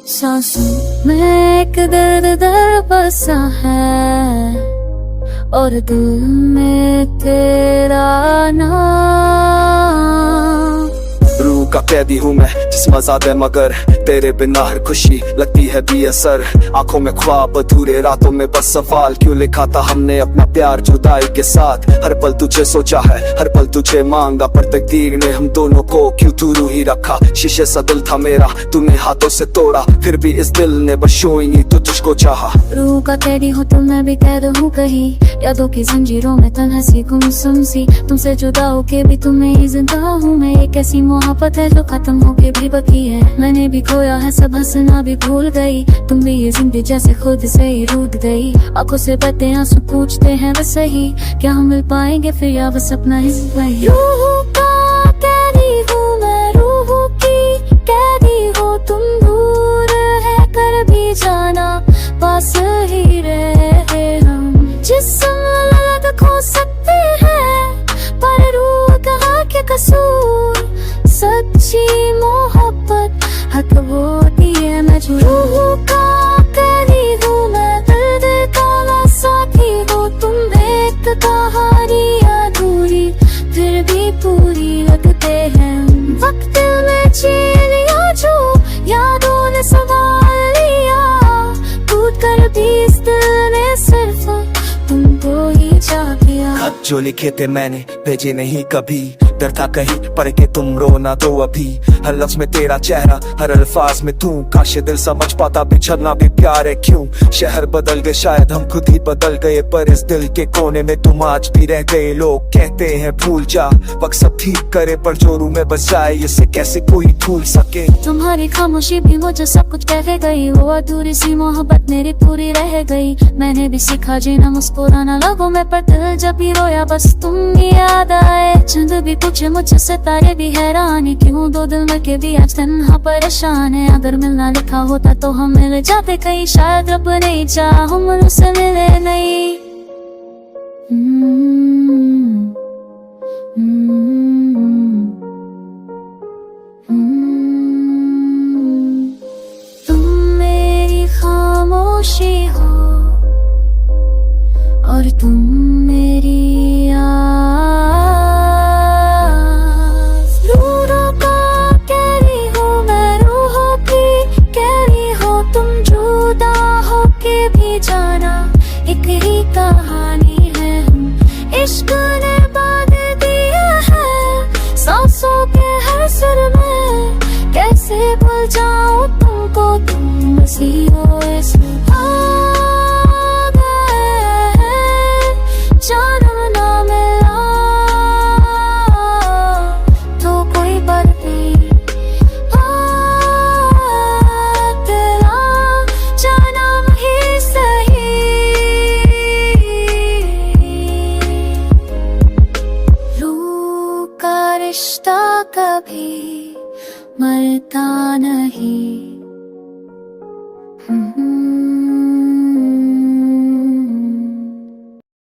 सांसों में एक दर्द बसा है और दिल में तेरा नाम। रूह का कैदी हूँ मैं जिस्म आजाद है मगर तेरे बिना हर खुशी लगती है बेअसर। आंखों में ख्वाब अधूरे, रातों में बस सवाल क्यों लिखा था हमने अपना प्यार जुदाई के साथ। हर पल तुझे सोचा है, हर पल तुझे मांगा, पर तकदीर ने हम दोनों को क्यों दूर ही रखा। शीशे सा दिल था मेरा, तूने हाथों से तोड़ा, फिर भी इस दिल ने बस शोई तो तुझको चाहा। रूह का कैदी हो तो मैं भी कैद हूँ कहीं, यादों की जंजीरों में तन्हा सी गुमसुम सी। तुमसे जुदा होके भी तुम्हें ही जिंदा हूँ मैं। एक ऐसी मोहब्बत है जो खत्म होके भी बाकी है। मैंने भी खोया है सब, हंसना भी भूल गई। तुम भी ये जिंदगी जैसे खुद से ही रूठ गई। आंखों से बहते आंसू पूछते हैं बस सही, क्या हम मिल पाएंगे फिर या बस अपना ही वही। रूह का कैदी हूँ मैं, रूह की कैदी हो तुम। दूर है कर भी जाना, पास ही रहे हम। जिस्म अलग खो सकते हैं पर रूह कहाँ के कसूर। सच्ची मोहब्बत हक होती है। मैं जो रूह का कैदी हूँ मैं, दर्द का साथी हो तुम। एक कहानी अधूरी फिर भी पूरी लगते हैं। वक्त में छीन लिया जो यादों ने संभाल लिया, टूट कर भी इस दिल ने सिर्फ तुमको ही चाह किया। खत जो लिखे थे मैंने भेजे नहीं कभी, डर था कहीं पर के तुम रो ना दो अभी। हर लफ्ज में तेरा चेहरा, हर अल्फाज में तू। काश ये दिल समझ पाता बिछड़ना भी प्यार है क्यों। शहर बदल गए शायद हम खुद ही बदल गए, पर इस दिल के कोने में तुम आज भी रह गए। लोग कहते हैं भूल जा, वक्त सब ठीक करे, पर जो रूह में बस जाए इसे कैसे कोई भूल सके। तुम्हारी खामोशी भी मुझे सब कुछ कह गई, वो अधूरी सी मोहब्बत मेरी पूरी रह गई। मैंने भी सीखा जीना मुस्कुराना लोगों में, पर दिल जब भी रोया बस तुम याद आए। चंद भी पूछे मुझसे सितारे भी हैरान, क्यों दो दिल में के भी आज तन्हा परेशान है। अगर मिलना लिखा होता तो हम मिल जाते कहीं, शायद रब नहीं चाहा हम उनसे मिले नहीं। तुम मेरी खामोशी हो और तुम मेरी जाना एक ही कहानी है। हम इश्क ने बांध दिया है सांसों के हर सुर में। कैसे भूल जाऊं तुमको, तुम बसी हो इसमें। जानम ना मिला तो कोई बात नहीं, तेरा जानम ही सही। रूह का रिश्ता कभी मरता नहीं।